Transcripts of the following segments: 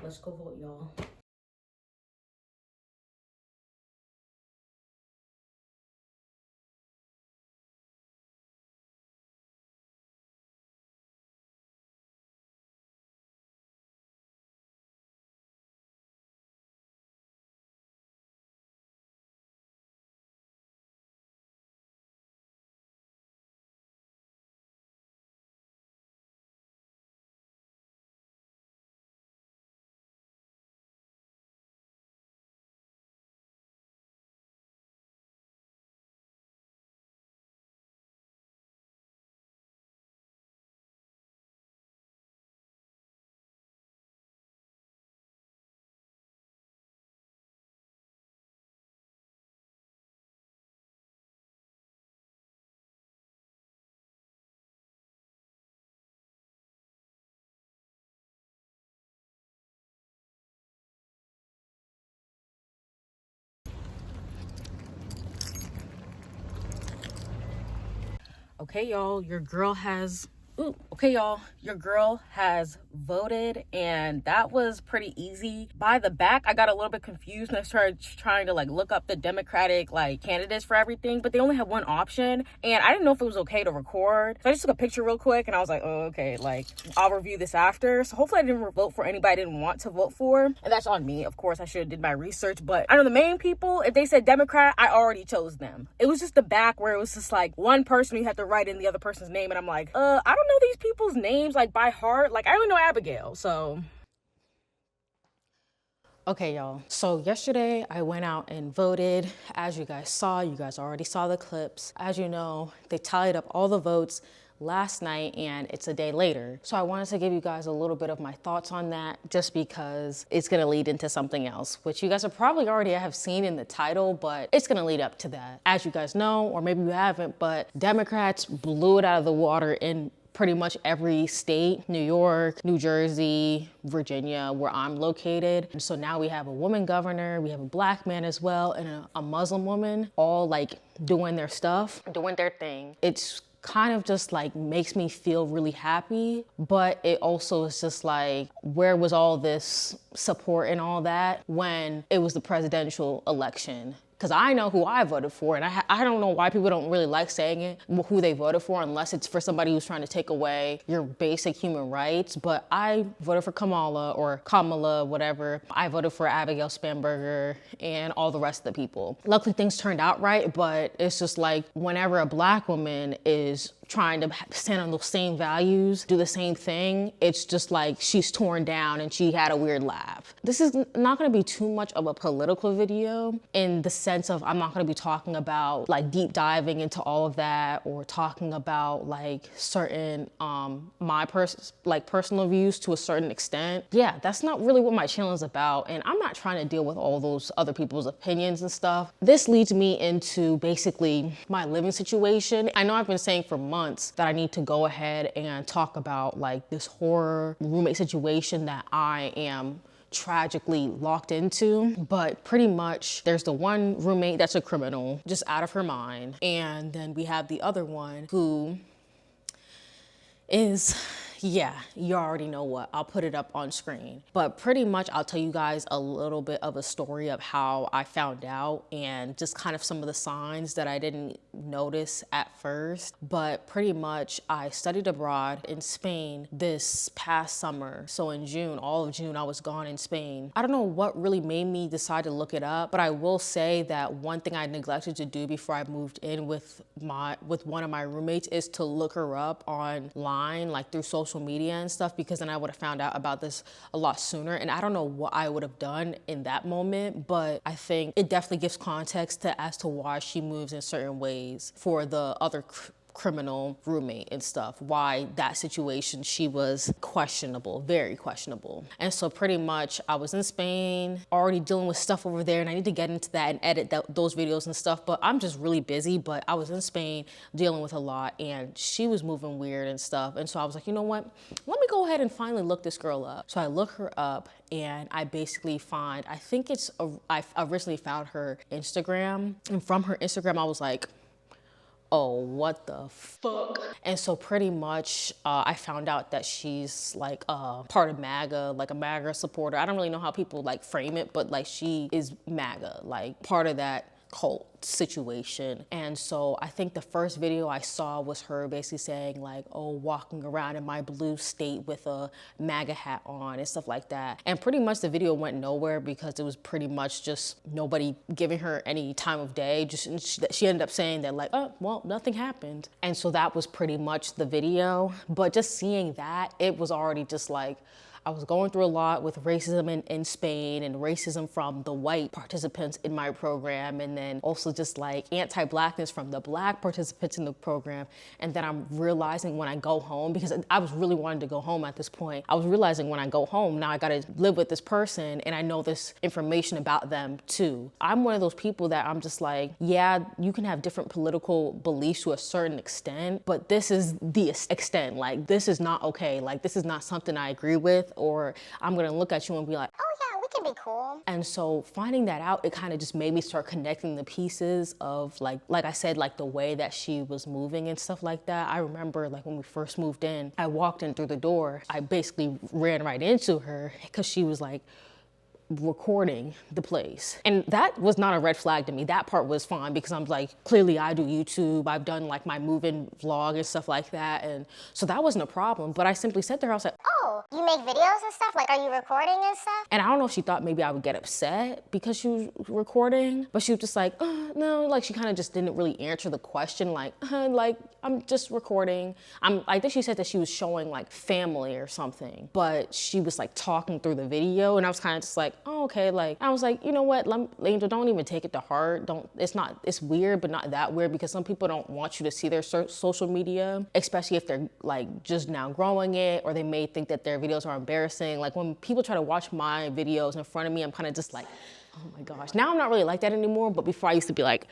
Let's go vote, y'all. Okay, y'all, your girl has your girl has voted, and that was pretty easy. By the back, I got a little bit confused and I started trying to like look up the Democratic like candidates for everything, but they only have one option, and I didn't know if it was okay to record. So I just took a picture real quick and I was like, oh, okay, like I'll review this after. So hopefully I didn't vote for anybody I didn't want to vote for, and that's on me. Of course, I should have did my research, but I know the main people, if they said Democrat, I already chose them. It was just the back where it was just like one person you had to write in the other person's name, and I'm like, I don't know these people's names like by heart. Like I only know Abigail, so. Okay, y'all. So yesterday I went out and voted. As you guys saw, you guys already saw the clips. As you know, they tallied up all the votes last night and it's a day later. So I wanted to give you guys a little bit of my thoughts on that just because it's gonna lead into something else, which you guys are probably already have seen in the title, but it's gonna lead up to that. As you guys know, or maybe you haven't, but Democrats blew it out of the water in pretty much every state, New York, New Jersey, Virginia, where I'm located. And so now we have a woman governor, we have a black man as well, and a Muslim woman, all like doing their stuff, doing their thing. It's kind of just like makes me feel really happy, but it also is just like, where was all this support and all that when it was the presidential election? Because I know who I voted for, and I don't know why people don't really like saying it, who they voted for, unless it's for somebody who's trying to take away your basic human rights. But I voted for Kamala, or Kamala, whatever. I voted for Abigail Spanberger and all the rest of the people. Luckily, things turned out right, but it's just like whenever a black woman is trying to stand on those same values, do the same thing, it's just like she's torn down and she had a weird laugh. This is not gonna be too much of a political video in the sense of I'm not gonna be talking about like deep diving into all of that or talking about like certain my personal views to a certain extent. Yeah, that's not really what my channel is about, and I'm not trying to deal with all those other people's opinions and stuff. This leads me into basically my living situation. I know I've been saying for months that I need to go ahead and talk about like this horror roommate situation that I am tragically locked into, but pretty much there's the one roommate that's a criminal, just out of her mind, and then we have the other one who is, yeah, you already know what. I'll put it up on screen. But pretty much I'll tell you guys a little bit of a story of how I found out and just kind of some of the signs that I didn't notice at first. But pretty much I studied abroad in Spain this past summer. So in June, all of June, I was gone in Spain. I don't know what really made me decide to look it up, but I will say that one thing I neglected to do before I moved in with one of my roommates is to look her up online, like through social media and stuff, because then I would have found out about this a lot sooner. And I don't know what I would have done in that moment, but I think it definitely gives context as to why she moves in certain ways for the other criminal roommate and stuff, why that situation, she was questionable, very questionable. And so pretty much I was in Spain already dealing with stuff over there, and I need to get into that and edit those videos and stuff, but I'm just really busy. But I was in Spain dealing with a lot, and she was moving weird and stuff. And so I was like, you know what, let me go ahead and finally look this girl up. So I look her up and I basically find, I think I originally found her Instagram, and from her Instagram I was like, oh, what the fuck? And so pretty much I found out that she's like part of MAGA, like a MAGA supporter. I don't really know how people like frame it, but like she is MAGA, like part of that cult situation. And so I think the first video I saw was her basically saying like, oh, walking around in my blue state with a MAGA hat on and stuff like that. And pretty much the video went nowhere because it was pretty much just nobody giving her any time of day. Just she ended up saying that like, oh, well, nothing happened. And so that was pretty much the video. But just seeing that, it was already just like, I was going through a lot with racism in Spain and racism from the white participants in my program, and then also just like anti-blackness from the black participants in the program. And then I'm realizing when I go home, because I was really wanting to go home at this point, I was realizing when I go home, now I gotta live with this person and I know this information about them too. I'm one of those people that I'm just like, yeah, you can have different political beliefs to a certain extent, but this is the extent. Like, this is not okay. Like, this is not something I agree with, or I'm gonna look at you and be like, oh yeah, we can be cool. And so finding that out, it kind of just made me start connecting the pieces of like I said, like the way that she was moving and stuff like that. I remember like when we first moved in, I walked in through the door, I basically ran right into her because she was like recording the place. And that was not a red flag to me. That part was fine because I'm like, clearly I do YouTube. I've done like my move-in vlog and stuff like that. And so that wasn't a problem. But I simply said to her, I was like, oh, you make videos and stuff? Like, are you recording and stuff? And I don't know if she thought maybe I would get upset because she was recording, but she was just like, no, like she kind of just didn't really answer the question. Like I'm just recording. I think she said that she was showing like family or something, but she was like talking through the video. And I was kind of just like, oh, okay. Like, I was like, you know what, Angel, don't even take it to heart. It's weird, but not that weird, because some people don't want you to see their social media, especially if they're like just now growing it, or they may think that their videos are embarrassing. Like when people try to watch my videos in front of me, I'm kind of just like, oh my gosh. Now I'm not really like that anymore, but before I used to be like,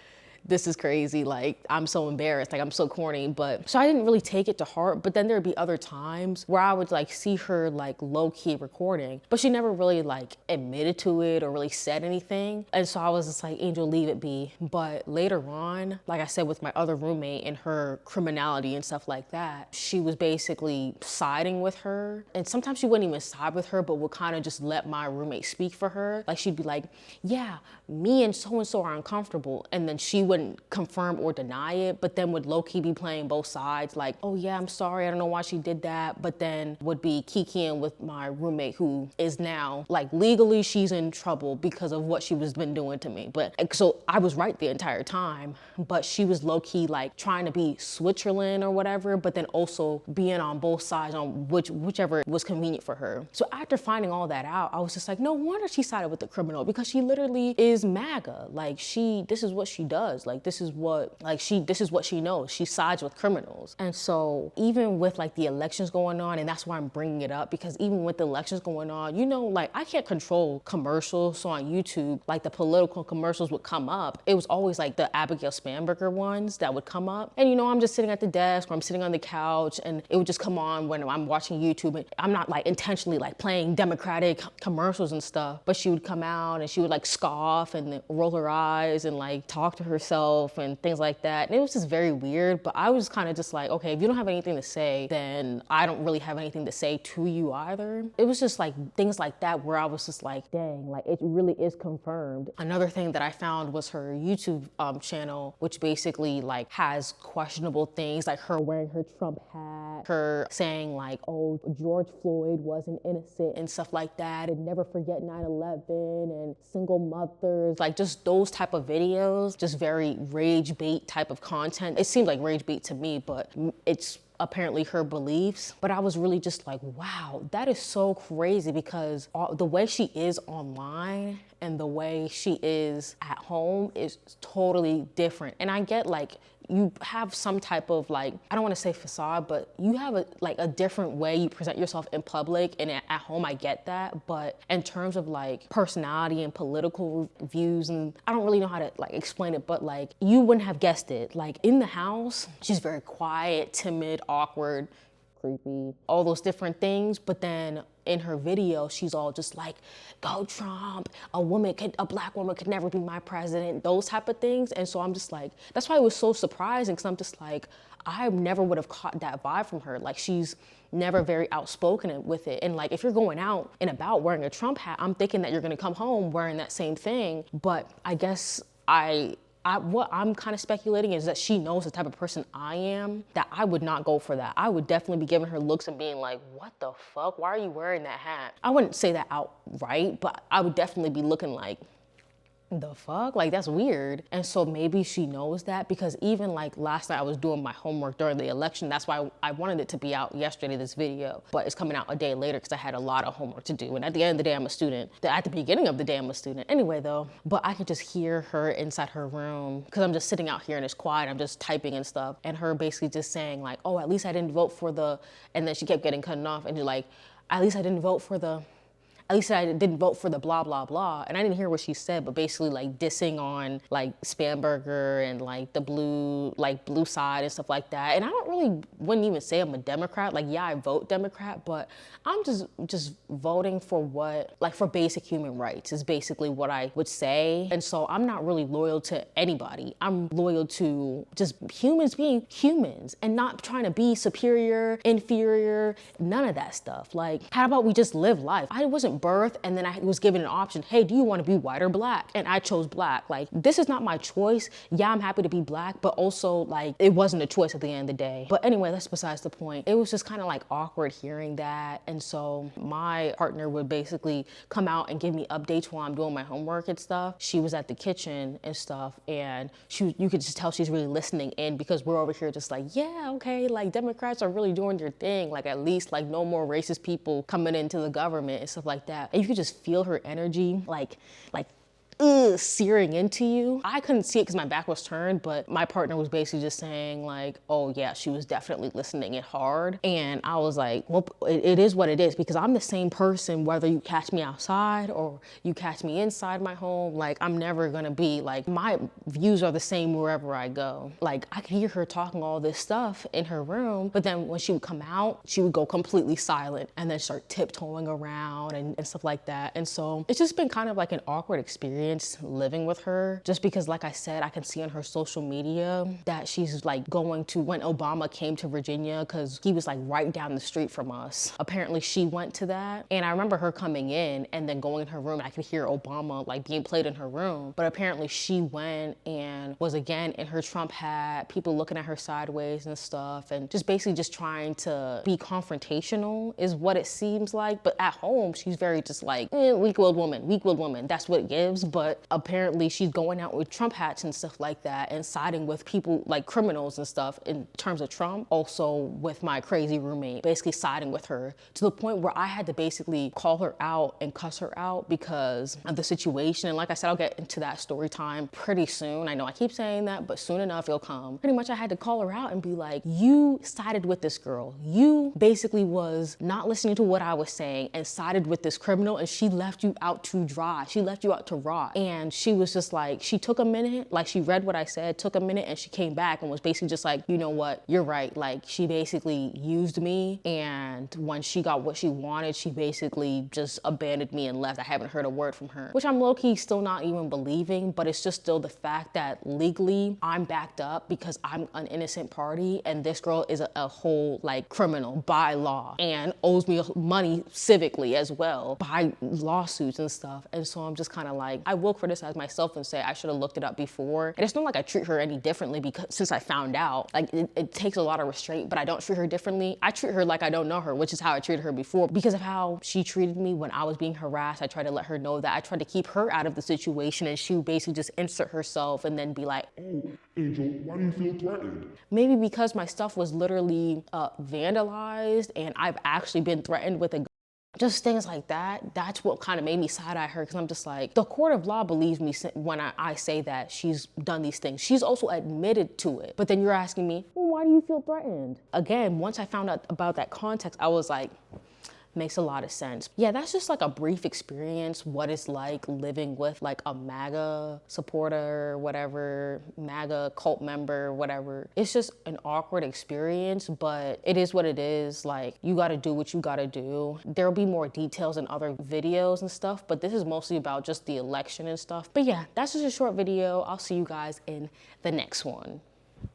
this is crazy, like I'm so embarrassed, like I'm so corny. But so I didn't really take it to heart. But then there'd be other times where I would like see her like low-key recording, but she never really like admitted to it or really said anything. And so I was just like, Angel, leave it be. But later on, like I said, with my other roommate and her criminality and stuff like that, she was basically siding with her. And sometimes she wouldn't even side with her, but would kind of just let my roommate speak for her. Like she'd be like, yeah, me and so are uncomfortable. And then she wouldn't confirm or deny it, but then would low-key be playing both sides. Like, oh yeah, I'm sorry, I don't know why she did that. But then would be kikiing with my roommate, who is now like legally she's in trouble because of what she was been doing to me. But so I was right the entire time, but she was low-key like trying to be Switzerland or whatever, but then also being on both sides on whichever was convenient for her. So after finding all that out, I was just like, no wonder she sided with the criminal, because she literally is MAGA. Like this is what she does. Like this is what she knows. She sides with criminals. And so even with like the elections going on, and that's why I'm bringing it up, because even with the elections going on, you know, like I can't control commercials. So on YouTube, like the political commercials would come up. It was always like the Abigail Spanberger ones that would come up. And you know, I'm just sitting at the desk or I'm sitting on the couch, and it would just come on when I'm watching YouTube. And I'm not like intentionally like playing Democratic commercials and stuff, but she would come out and she would like scoff and roll her eyes and like talk to herself and things like that. And it was just very weird, but I was kind of just like, okay, if you don't have anything to say, then I don't really have anything to say to you either. It was just like things like that where I was just like, dang, like it really is confirmed. Another thing that I found was her YouTube channel, which basically like has questionable things, like her wearing her Trump hat, her saying like, oh, George Floyd wasn't innocent and stuff like that, and never forget 9/11 and single mothers, like just those type of videos, just very rage bait type of content. It seemed like rage bait to me, but it's apparently her beliefs. But I was really just like, wow, that is so crazy, because the way she is online and the way she is at home is totally different. And I get like, you have some type of like, I don't want to say facade, but you have a different way you present yourself in public, and at home I get that. But in terms of like personality and political views, and I don't really know how to like explain it, but like you wouldn't have guessed it. Like in the house, she's very quiet, timid, awkward, creepy, all those different things. But then in her video, she's all just like, go Trump, a black woman could never be my president, those type of things. And so I'm just like, that's why it was so surprising, because I'm just like, I never would have caught that vibe from her. Like, she's never very outspoken with it. And like, if you're going out and about wearing a Trump hat, I'm thinking that you're gonna come home wearing that same thing. But I guess what I'm kind of speculating is that she knows the type of person I am, that I would not go for that. I would definitely be giving her looks and being like, what the fuck? Why are you wearing that hat? I wouldn't say that outright, but I would definitely be looking like, the fuck? Like, that's weird. And so maybe she knows that, because even like last night I was doing my homework during the election. That's why I wanted it to be out yesterday, this video, but it's coming out a day later because I had a lot of homework to do. And at the end of the day, I'm a student. At the beginning of the day, I'm a student. Anyway, though, but I could just hear her inside her room, because I'm just sitting out here and it's quiet. I'm just typing and stuff. And her basically just saying like, oh, at least I didn't vote for the, and then she kept getting cut off. And you're like, at least I didn't vote for the blah, blah, blah. And I didn't hear what she said, but basically like dissing on like Spamberger and like the blue side and stuff like that. And I wouldn't even say I'm a Democrat. Like, yeah, I vote Democrat, but I'm just voting for for basic human rights is basically what I would say. And so I'm not really loyal to anybody. I'm loyal to just humans being humans and not trying to be superior, inferior, none of that stuff. Like, how about we just live life? I wasn't birthed and then I was given an option. Hey, do you want to be white or black? And I chose black. Like, this is not my choice. Yeah, I'm happy to be black, but also like, it wasn't a choice at the end of the day. But anyway, that's besides the point. It was just kind of like awkward hearing that. And so my partner would basically come out and give me updates while I'm doing my homework and stuff. She was at the kitchen and stuff, and you could just tell she's really listening in, because we're over here just like, yeah, okay, like Democrats are really doing their thing. Like, at least like no more racist people coming into the government and stuff like that. And you could just feel her energy, like searing into you. I couldn't see it because my back was turned, but my partner was basically just saying like, oh yeah, she was definitely listening it hard. And I was like, well, it is what it is, because I'm the same person whether you catch me outside or you catch me inside my home. Like, I'm never gonna be like, my views are the same wherever I go. Like, I could hear her talking all this stuff in her room, but then when she would come out, she would go completely silent and then start tiptoeing around and stuff like that. And so it's just been kind of like an awkward experience living with her, just because, like I said, I can see on her social media that she's like going to, when Obama came to Virginia, because he was like right down the street from us. Apparently she went to that, and I remember her coming in and then going in her room, and I could hear Obama like being played in her room. But apparently she went and was again in her Trump hat, people looking at her sideways and stuff, and just basically just trying to be confrontational is what it seems like. But at home, she's very just like, weak-willed woman. That's what it gives. But apparently she's going out with Trump hats and stuff like that and siding with people like criminals and stuff in terms of Trump. Also with my crazy roommate, basically siding with her to the point where I had to basically call her out and cuss her out because of the situation. And like I said, I'll get into that story time pretty soon. I know I keep saying that, but soon enough it'll come. Pretty much I had to call her out and be like, you sided with this girl. You basically was not listening to what I was saying and sided with this criminal, and she left you out to dry. She left you out to rot. And she was just like, she took a minute, like she read what I said, took a minute, and she came back and was basically just like, you know what, you're right. Like, she basically used me, and when she got what she wanted, she basically just abandoned me and left. I haven't heard a word from her, which I'm low-key still not even believing, but it's just still the fact that legally I'm backed up because I'm an innocent party, and this girl is a whole like criminal by law and owes me money civically as well by lawsuits and stuff. And so I'm just kind of like, I will criticize myself and say I should have looked it up before. And it's not like I treat her any differently because since I found out, like it takes a lot of restraint, but I don't treat her differently. I treat her like I don't know her, which is how I treated her before. Because of how she treated me when I was being harassed, I tried to let her know that. I tried to keep her out of the situation, and she would basically just insert herself and then be like, oh, Angel, why do you feel threatened? Maybe because my stuff was literally vandalized and I've actually been threatened with a just things like that. That's what kind of made me side-eye her, because I'm just like, the court of law believes me when I say that she's done these things. She's also admitted to it. But then you're asking me, well, why do you feel threatened? Again, once I found out about that context, I was like, makes a lot of sense. Yeah, that's just like a brief experience, what it's like living with like a MAGA supporter, whatever, MAGA cult member, whatever. It's just an awkward experience, but it is what it is. Like, you gotta do what you gotta do. There'll be more details in other videos and stuff, but this is mostly about just the election and stuff. But yeah, that's just a short video. I'll see you guys in the next one.